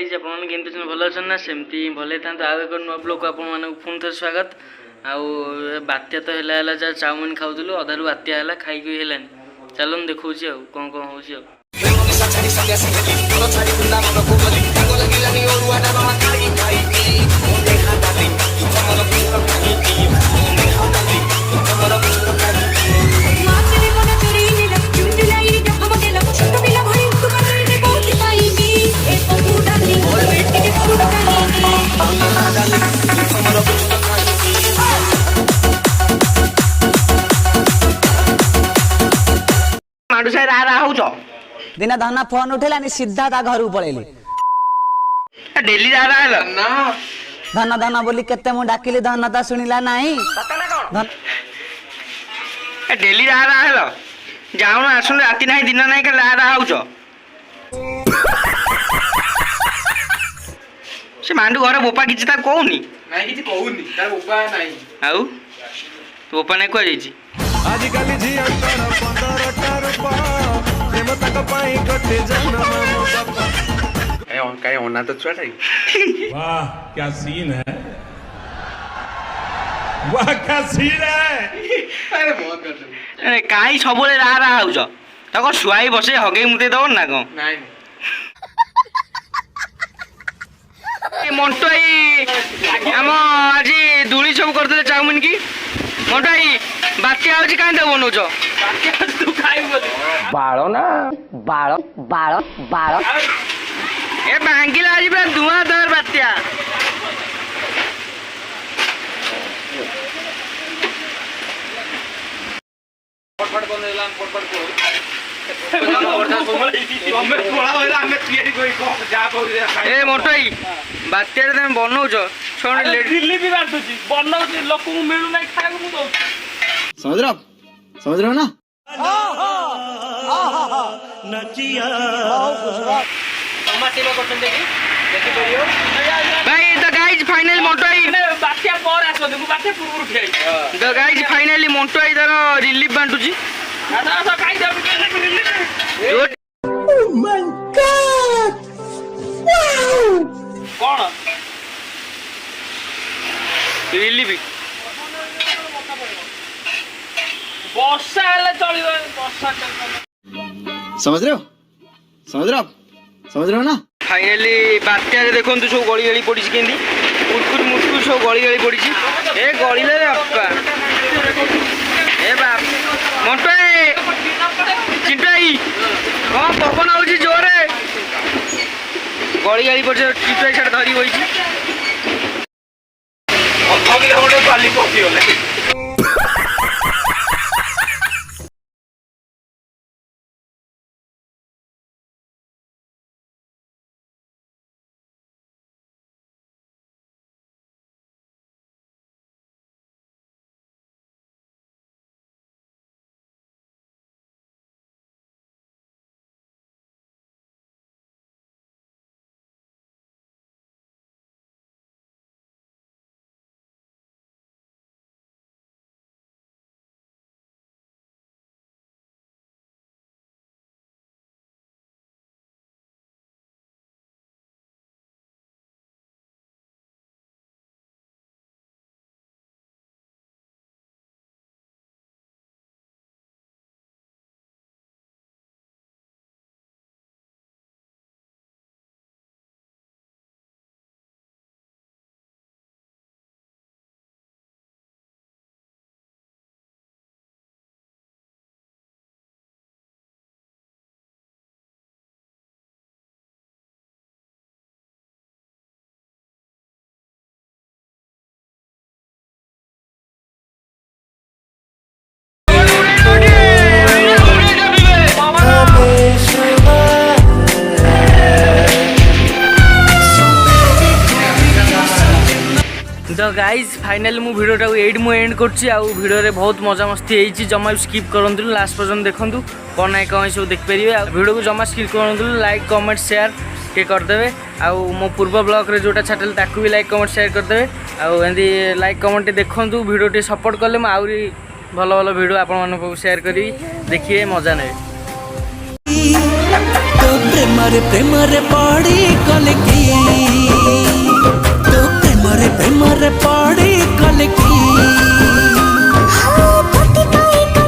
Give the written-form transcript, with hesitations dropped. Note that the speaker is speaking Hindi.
केमती भल अच्छे ना सेमती भले था आउ एक नुआ ब्लॉग को पुणी थे स्वागत। आउ बात्या तो है जहाँ चाउमिन खाऊलु अधारू बात्या है खाई है चलो देखा कौन कौन हो दिन धना फोन उठेलानी सीधा ता घर को पळेली डेली धना धना बोली केते मु डाकिली धना ता सुनिला नाही डेली जाऊन आसुन राति ना दिन ना के से मांडू घर बोपा किसी कहूनी आउ बोपा नहीं कह जाइए आजिकल कहीं होना तो छुआ वाह क्या सीन है, वाह क्या सीन है। अरे बहुत कर कहीं सब हो शुआई बसे हगे मुते दब ना कौन मंटुआई आम आज दूली सब करते चाउमिन की मंटुआई बात्या आज कहीं बनौच बाଳ ना बाଳ बाଳ बाଳ ए भांगिला आज पूरा धुआंधार बात्या ए मोटाई बात्या तुम बनौच लोक मिलू ना खाया समझ रहे हो ना भाई द गाइज फाइनली मोटाई बात्या पर आसो देखो बात्या पूर्व उठे द गाइज फाइनली मोटाई तार रिलीफ बांटुची दादा काई दब ओह माय गॉड कोन रिलीफ बॉसा है चली बॉसा समझ रहे हो ना फाइनली बात्या देखो सब गली गली पड़ी केंदी मुटकुर मुटकुर सब गली गली पड़ी ए गली ले बापा ए बाप मोटे चिंटाई कौन पवन आउची जोरे गली गली पड़ी चिंटाई छाड़ धरी होई छी अथगिले होडे बाली पकी होले तो गाइज फाइनली मु भिडियोटा को एंड कर बहुत मजा मस्ती होती जमा स्किप करूँ लास्ट पर्यटन देखूँ कौन ना कौन सब देखिपारे भिडियो को जमा स्किप करूँ लाइक कमेंट शेयर टे करदे आउ मो पूर्व ब्लॉग रे जोटा छाटल ताकू भी लाइक कमेंट शेयर करदे आउ एंदी लाइक कमेंट देखूँ भिडियो टे सपोर्ट कले मुझे भल भल भिडियो आपण शेयर करी देखिए मजा ने। ପ୍ରେମରେ ପ୍ରେମରେ ପଡ଼ି କଲେ କି